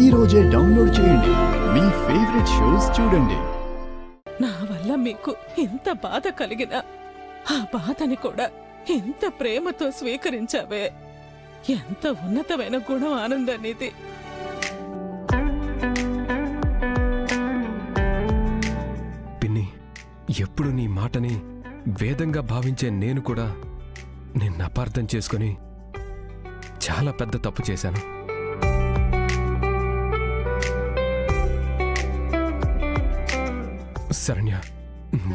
ఈ రోజే డౌన్లోడ్ చేయండి. మీ ఫేవరెట్ షోస్ చూడండి. నా వల్ల మీకు ఎంత బాధ కలిగినా ఆ బాధని కూడా ఎంత ప్రేమతో స్వీకరించావే. ఎంత ఉన్నతమైన గుణం ఆనందనిది. పిన్ని, ఎప్పుడు నీ మాటని వేదంగా భావించే నేను కూడా నిన్ను అపార్థం చేసుకుని చాలా పెద్ద తప్పు చేశాను. శరణ్య,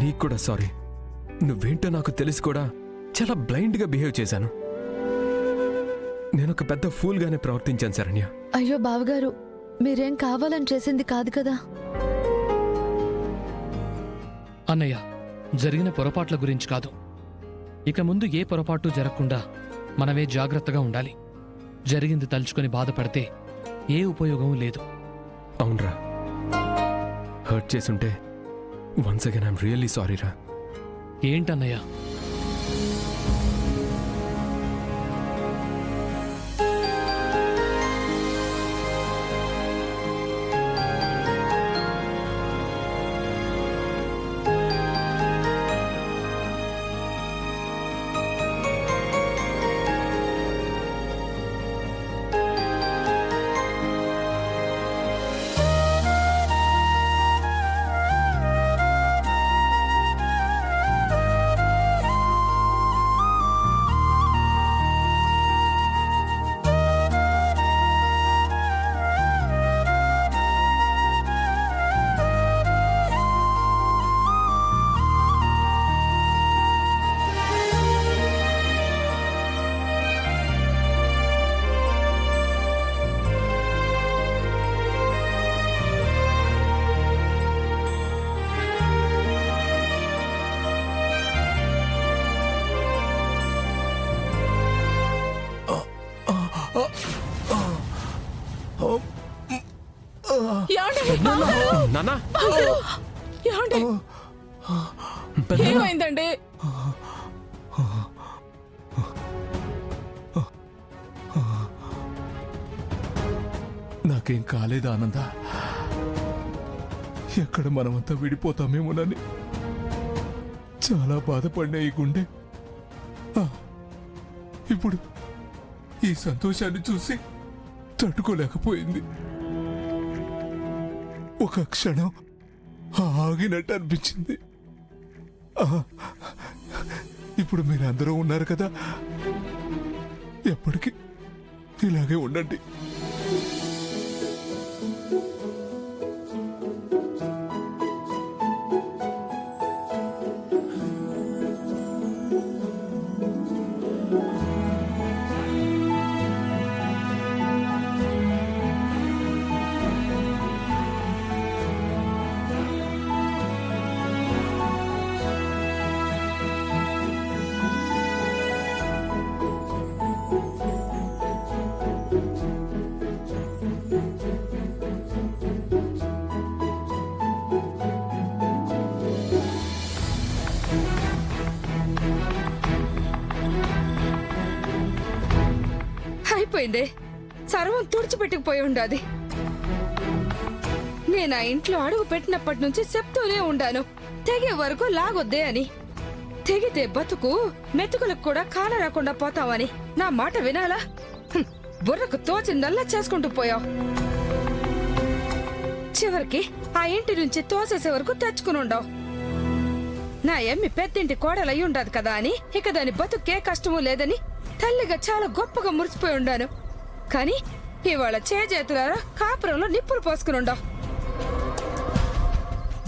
నీకు కూడా సారీ. నువ్వేంటో నాకు తెలిసి కూడా చాలా బ్లైండ్గా బిహేవ్ చేశాను. నేనొక పెద్ద ఫూల్గానే ప్రవర్తించాను శరణ్య. అయ్యో బావగారు, మీరేం కావాలని చేసింది కాదు కదా. అన్నయ్య, జరిగిన పొరపాట్ల గురించి కాదు. ఇక ముందు ఏ పొరపాటు జరగకుండా మనమే జాగ్రత్తగా ఉండాలి. జరిగింది తలుచుకొని బాధపడితే ఏ ఉపయోగం లేదు. అవునరా, హర్ట్ చేసుంటే once again I'm really sorry రా. ఏంటన్నయ్య? ఏమైందండి? నాకేం కాలేదు ఆనంద. ఎక్కడ మనమంతా విడిపోతామేమోనని చాలా బాధపడిన ఈ గుండె ఇప్పుడు ఈ సంతోషాన్ని చూసి తట్టుకోలేకపోయింది. ఒక క్షణం ఆగినట్టు అనిపించింది. ఇప్పుడు మీరందరూ ఉన్నారు కదా, ఎప్పటికీ ఇలాగే ఉండండి. అయిపోయిందే, సర్వం తుడిచిపెట్టుకుపోయి ఉండాది. నేను ఆ ఇంట్లో అడుగు పెట్టినప్పటి నుంచి చెప్తూనే ఉండాను, తెగే వరకు లాగొద్దే అని. తెగితే బతుకు మెతుకులకు కూడా కాన రాకుండా పోతావని. నా మాట వినాలా? బుర్రకు తోచిందల్లా చేసుకుంటూ పోయావు. చివరికి ఆ ఇంటి నుంచి తోసేసే వరకు తెచ్చుకుని ఉండవు. నా ఎమ్మి పెద్దింటి కోడలయ్యి ఉండదు కదా అని, ఇక దాని బతుకే కష్టమూ లేదని తల్లిగా చాలా గొప్పగా మురిసిపోయి ఉండాను. కాని ఇవాళ చేతులారా కాపురంలో నిప్పులు పోసుకుని ఉండవు.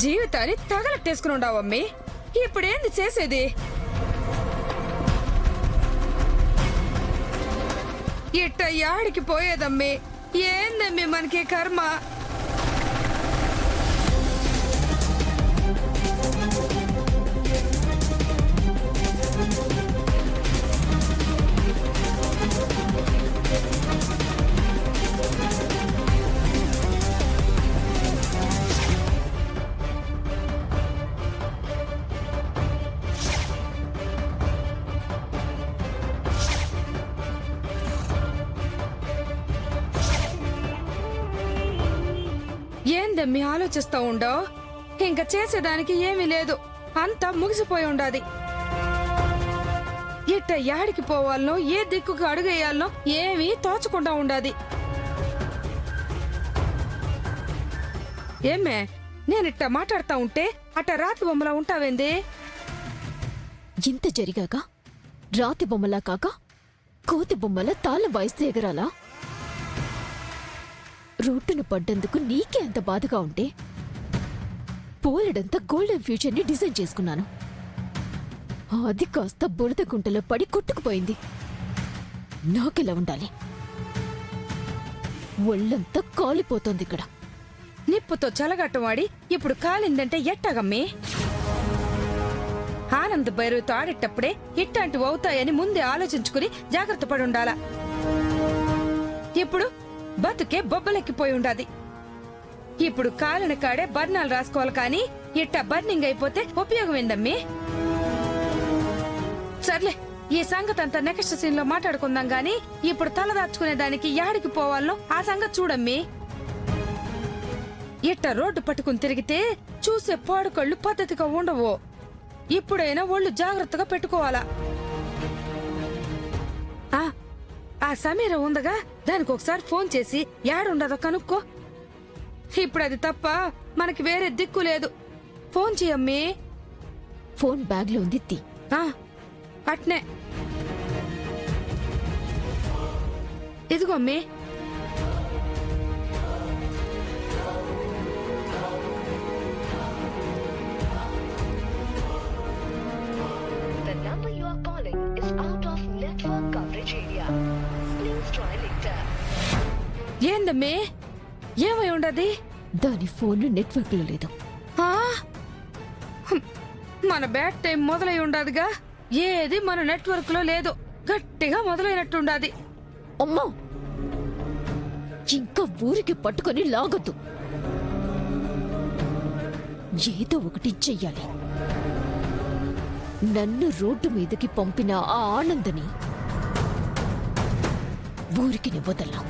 జీవితాన్ని తగలట్టేసుకుని ఉండవమ్మి. ఇప్పుడేంది చేసేది? ఇట్ట యాడికి పోయేదమ్మి? ఏందమ్మి మనకి కర్మ? ఏందమ్మి ఆలోచిస్తా ఉండో? ఇంకా చేసేదానికి ఏమీ లేదు, అంతా ముగిసిపోయి ఉండాది. ఇట్ట యాడికి పోవాలనో, ఏ దిక్కుకు అడుగేయాలనో ఏమీ తోచకుండా ఉండాది. ఏమే, నేనిట్ట మాట్లాడుతా ఉంటే అట్ట రాతి బొమ్మలా ఉంటావేంది? ఇంత జరిగాక రాతి బొమ్మలా కాక కోతి బొమ్మల తాళం వాయిస్తే ఎగరాలా? రోడ్డును పడ్డందుకు నీకే అంత బాధగా ఉంటే పోలెడంతా గోల్డెన్ ఫ్యూచర్ని డిజైన్ చేసుకున్నాను. అది కాస్త బురద గుంటలో పడి కొట్టుకుపోయింది. నాకెలా ఉండాలి? ఒళ్ళంతా కాలిపోతోంది ఇక్కడ. నిప్పుతో చలగట్టవాడి ఇప్పుడు కాలిందంటే ఎట్టగమ్మి? ఆనంద్ భైరవితో ఆడేటప్పుడే ఇట్లాంటివి అవుతాయని ముందే ఆలోచించుకుని జాగ్రత్త పడి ఉండాలా. ఇప్పుడు బతుకే బొబ్బలెక్కిపోయి ఉండాది. ఇప్పుడు కాలిన కాడే బర్ణాలు రాసుకోవాలి, కానీ ఇట్ట బర్నింగ్ అయిపోతే ఉపయోగం ఏందమ్మి? సర్లే, ఈ సంగతి అంతా నెక్స్ట్ సీన్ లో మాట్లాడుకుందాం గాని, ఇప్పుడు తలదాచుకునే దానికి యాడికి పోవాలో ఆ సంగతి చూడమ్మి. ఇట్ట రోడ్డు పట్టుకుని తిరిగితే చూసే పాడుకళ్ళు పద్ధతిగా ఉండవు. ఇప్పుడైనా ఒళ్ళు జాగ్రత్తగా పెట్టుకోవాలా. ఆ సమీర ఉందగా, దానికి ఒకసారి ఫోన్ చేసి యాడుండదో కనుక్కో. ఇప్పుడు అది తప్ప మనకి వేరే దిక్కు లేదు. ఫోన్ చేయమ్మి. ఫోన్ బ్యాగ్లో ఉంది, తీ. అట్నే ఇదిగో అమ్మి. The number you are calling is out of network coverage area. Please try later. ఏందమ్మి, ఏమై ఉండది? దాని ఫోన్ నెట్వర్క్లో లేదు. మన బ్యాట్ టైం మొదలై ఉండదుగా, ఏది మన నెట్వర్క్ లో లేదు. గట్టిగా మొదలైనట్టుండాది. అమ్మా, ఇంకా ఊరికి పట్టుకొని లాగొద్దు. ఏదో ఒకటి చెయ్యాలి. నన్ను రోడ్డు మీదకి పంపిన ఆ ఆనందని ఊరికి వదల్లా.